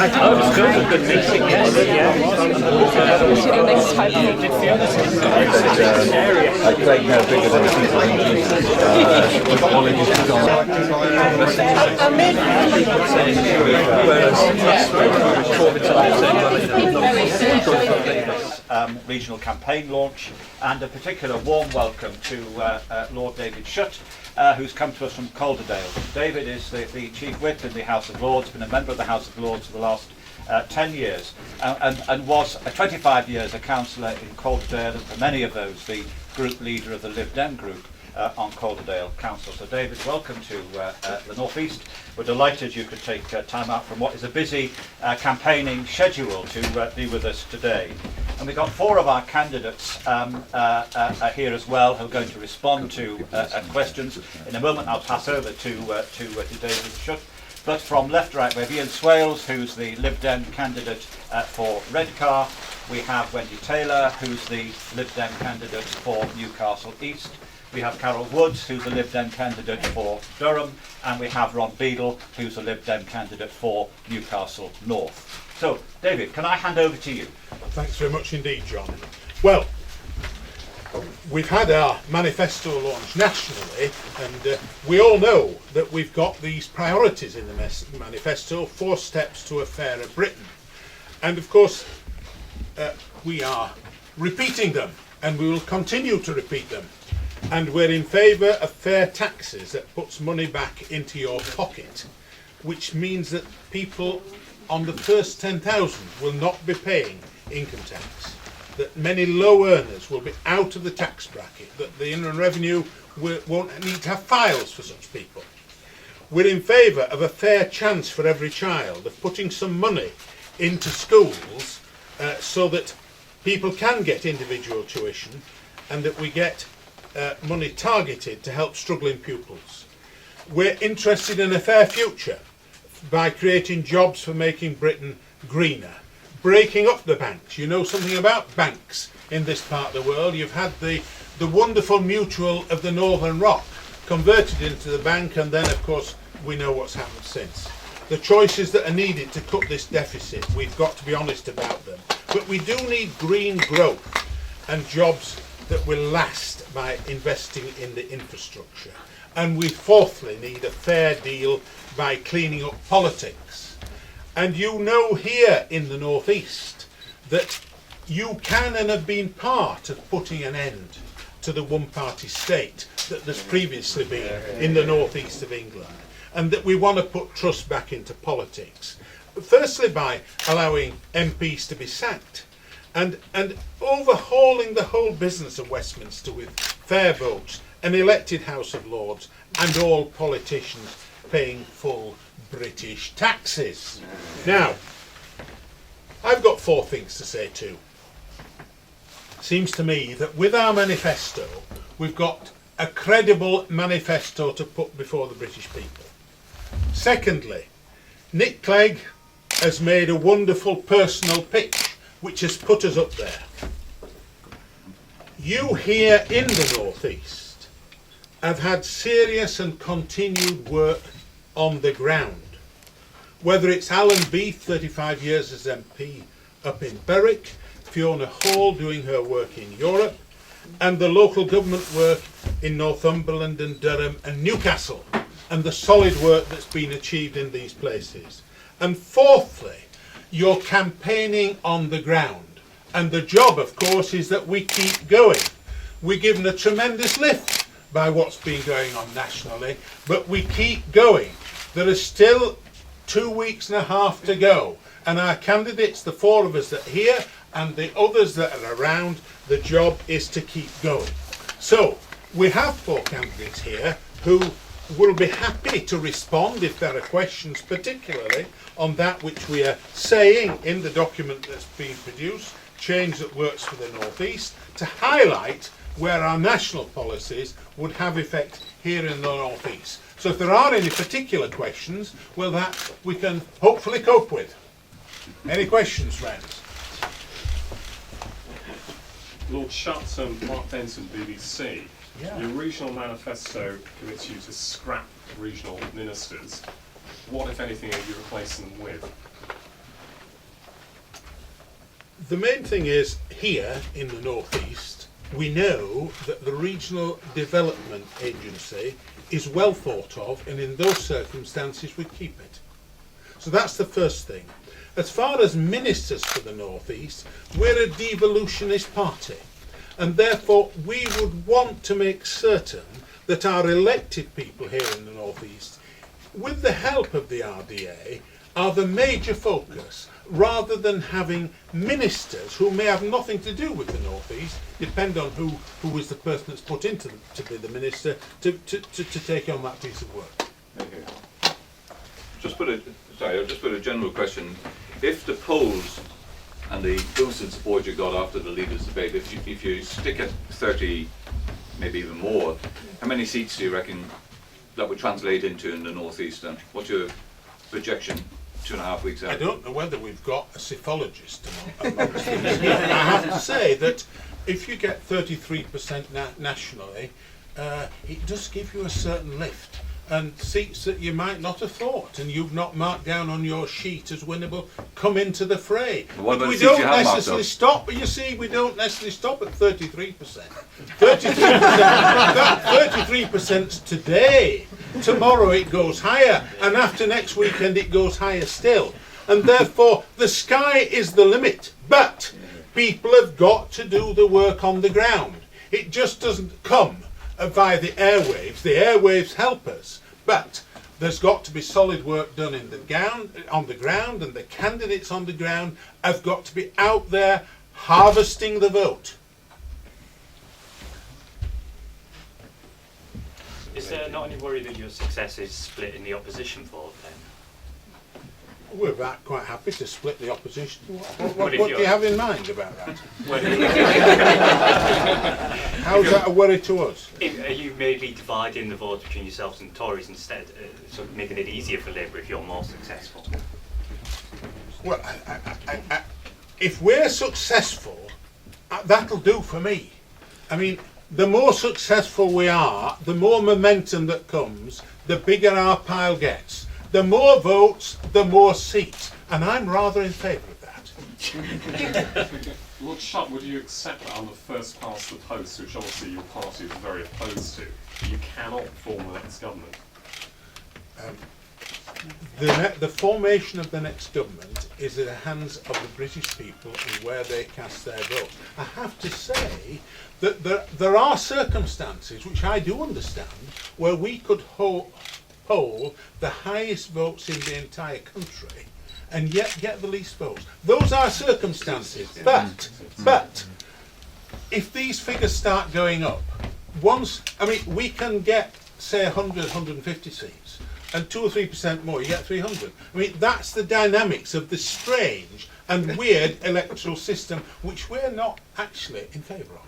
it's good. Good meeting. I played no bigger than the people in Jesus. Regional campaign launch, and a particular warm welcome to Lord David Shutt, who's come to us from Calderdale. David is the Chief Whip in the House of Lords, been a member of the House of Lords for the last 10 years, and was 25 years a councillor in Calderdale, and for many of those the group leader of the Lib Dem group on Calderdale Council. So David, welcome to the North East. We're delighted you could take time out from what is a busy campaigning schedule to be with us today. And we've got 4 of our candidates here as well who are going to respond to questions. In a moment I'll pass over to David Shutt. But from left to right, we have Ian Swales, who's the Lib Dem candidate for Redcar. We have Wendy Taylor, who's the Lib Dem candidate for Newcastle East. We have Carol Woods, who's the Lib Dem candidate for Durham. And we have Ron Beadle, who's the Lib Dem candidate for Newcastle North. So, David, can I hand over to you? Thanks very much indeed, John. Well, we've had our manifesto launched nationally, and we all know that we've got these priorities in the manifesto, 4 steps to a fairer Britain. And of course, we are repeating them, and we will continue to repeat them. And we're in favour of fair taxes that puts money back into your pocket, which means that people on the first 10,000 will not be paying income tax, that many low earners will be out of the tax bracket, that the Inland Revenue won't need to have files for such people. We're in favour of a fair chance for every child, of putting some money into schools so that people can get individual tuition, and that we get money targeted to help struggling pupils. We're interested in a fair future by creating jobs for making Britain greener, breaking up the banks. You know something about banks in this part of the world. You've had the wonderful mutual of the Northern Rock converted into the bank, and then of course we know what's happened since. The choices that are needed to cut this deficit, we've got to be honest about them. But we do need green growth and jobs that will last by investing in the infrastructure. And we fourthly need a fair deal by cleaning up politics. And you know here in the North East that you can and have been part of putting an end to the one-party state that there's previously been in the North East of England, and that we want to put trust back into politics. Firstly by allowing MPs to be sacked, and overhauling the whole business of Westminster with fair votes, an elected House of Lords, and all politicians paying full British taxes. Now, I've got 4 things to say too. Seems to me that with our manifesto, we've got a credible manifesto to put before the British people. Secondly, Nick Clegg has made a wonderful personal pitch, which has put us up there. You here in the North East have had serious and continued work on the ground. Whether it's Alan Beath, 35 years as MP up in Berwick, Fiona Hall doing her work in Europe, and the local government work in Northumberland and Durham and Newcastle, and the solid work that's been achieved in these places. And fourthly, you're campaigning on the ground. And the job, of course, is that we keep going. We're given a tremendous lift by what's been going on nationally, but we keep going. There is still 2 weeks and a half to go, and our candidates, the 4 of us that are here and the others that are around, the job is to keep going. So we have 4 candidates here who will be happy to respond if there are questions, particularly on that which we are saying in the document that's being produced, Change That Works for the North East, to highlight where our national policies would have effect here in the North East. So if there are any particular questions, well, that we can hopefully cope with. Any questions, friends? Lord Shutt and Mark Benson, BBC. Yeah. Your regional manifesto commits you to scrap regional ministers. What, if anything, are you replacing them with? The main thing is, here in the North East, we know that the Regional Development Agency is well thought of, and in those circumstances we keep it. So that's the first thing. As far as ministers for the North East, we're a devolutionist party, and therefore we would want to make certain that our elected people here in the North East, with the help of the RDA, are the major focus, rather than having ministers who may have nothing to do with the North East, depend on who is the person that's put into to be the minister to take on that piece of work. I'll just put a general question. If the polls and the boosted support you got after the leaders' debate, if you stick at 30, maybe even more, how many seats do you reckon that would translate into in the North East? And what's your projection 2.5 weeks out? I don't know whether we've got a psephologist amongst these. I have to say that if you get 33% nationally, it does give you a certain lift. And seats that you might not have thought and you've not marked down on your sheet as winnable come into the fray. What about we the seats don't you have marked necessarily up? stop, but you see, we don't necessarily stop at 33%. 33%, that 33%'s today. Tomorrow it goes higher, and after next weekend it goes higher still. And therefore, the sky is the limit. But people have got to do the work on the ground. It just doesn't come via the airwaves. The airwaves help us, but there's got to be solid work done on the ground, and the candidates on the ground have got to be out there harvesting the vote. Is there not any worry that your success is split in the opposition vote then? We're quite happy to split the opposition. What What if do you're- you have in mind about that? Well, How's that a worry to us? are you maybe dividing the vote between yourselves and the Tories instead, sort of making it easier for Labour if you're more successful? Well, if we're successful, that'll do for me. I mean, the more successful we are, the more momentum that comes, the bigger our pile gets. The more votes, the more seats. And I'm rather in favour of that. Lord Shutt, would you accept that on the first past the post, which obviously your party is very opposed to, you cannot form the next government? The formation of the next government is in the hands of the British people and where they cast their vote. I have to say that there are circumstances, which I do understand, where we could poll the highest votes in the entire country and yet get the least votes. Those are circumstances, but if these figures start going up, we can get, say, 100, 150 seats, and 2 or 3% more, you get 300. I mean, that's the dynamics of the strange and weird electoral system, which we're not actually in favour of.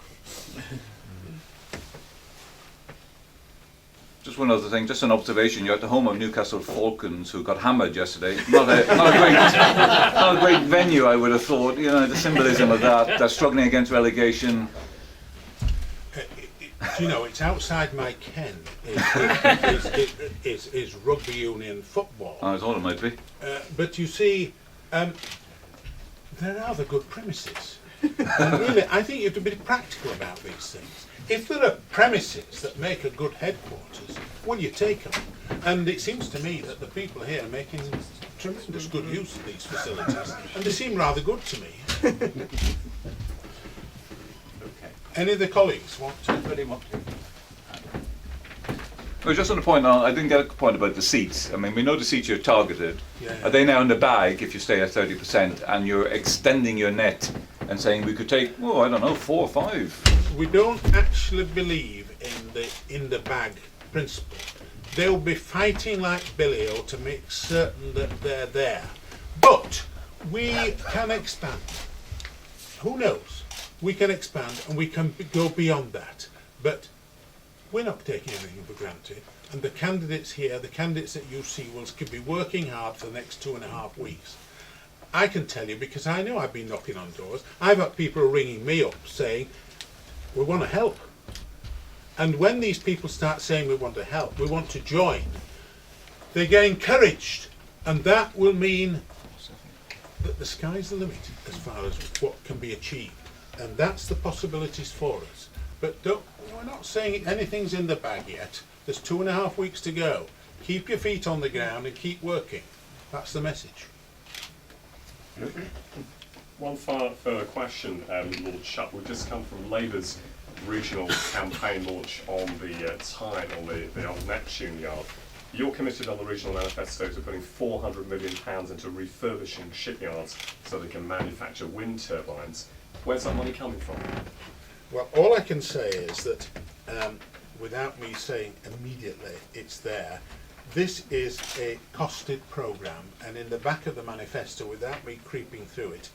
Just one other thing, just an observation. You're at the home of Newcastle Falcons, who got hammered yesterday. Not a great venue, I would have thought. You know, the symbolism of that. They're struggling against relegation. You know, it's outside my ken. Is rugby union football. I thought it might be. But you see, there are the good premises. And really, I think you have to be practical about these things. If there are premises that make a good headquarters, well, you take them. And it seems to me that the people here are making tremendous good use of these facilities, and they seem rather good to me. Any of the colleagues want to? Anybody want to? Well, just on the point, I didn't get a point about the seats. I mean, we know the seats you're targeted. Yeah. Are they now in the bag if you stay at 30% and you're extending your net and saying we could take, oh, I don't know, 4 or 5? We don't actually believe in the bag principle. They'll be fighting like Billy-O to make certain that they're there. But we can expand. Who knows? We can expand and we can go beyond that. But we're not taking anything for granted. And the candidates here, the candidates at UC could be working hard for the next 2.5 weeks. I can tell you, because I know I've been knocking on doors, I've had people ringing me up saying, we want to help. And when these people start saying we want to help, we want to join, they get encouraged. And that will mean that the sky's the limit as far as what can be achieved, and that's the possibilities for us. But we're not saying anything's in the bag yet. There's 2.5 weeks to go. Keep your feet on the ground and keep working. That's the message. One further question, Lord Shutt. We've just come from Labour's regional campaign launch on the Tyne, on the old Neptune yard. You're committed on the regional manifesto to putting £400 million into refurbishing shipyards so they can manufacture wind turbines. Where's that money coming from? Well, all I can say is that, without me saying immediately it's there, this is a costed programme, and in the back of the manifesto, without me creeping through it,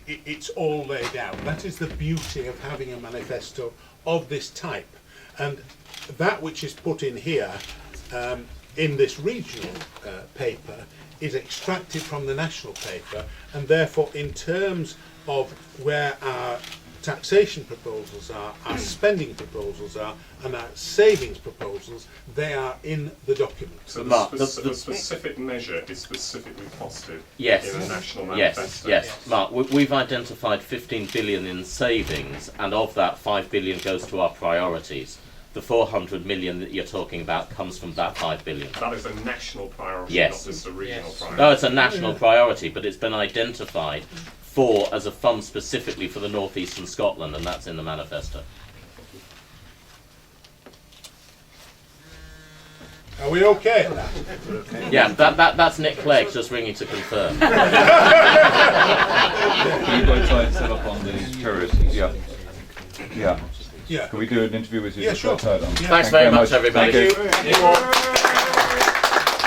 it's all laid out. That is the beauty of having a manifesto of this type. And that which is put in here, in this regional paper, is extracted from the national paper, and therefore in terms of where our taxation proposals are, our spending proposals are, and our savings proposals, they are in the document. So Mark, the specific measure is specifically costed Yes. in a national Yes, manifesto? yes. Mark, we've identified 15 billion in savings, and of that 5 billion goes to our priorities. The 400 million that you're talking about comes from that 5 billion. That is a national priority, Yes. not just a regional priority. No, it's a national priority, but it's been identified as a fund specifically for the North Eastern Scotland, and that's in the manifesto. Are we okay at that? Yeah, that's Nick Clegg just ringing to confirm. You've got to try and set up on the terrorists. Yeah. Yeah. Yeah. Can we do an interview with you? Yeah, sure. Thanks Yeah. Thanks very much, everybody. Thank you.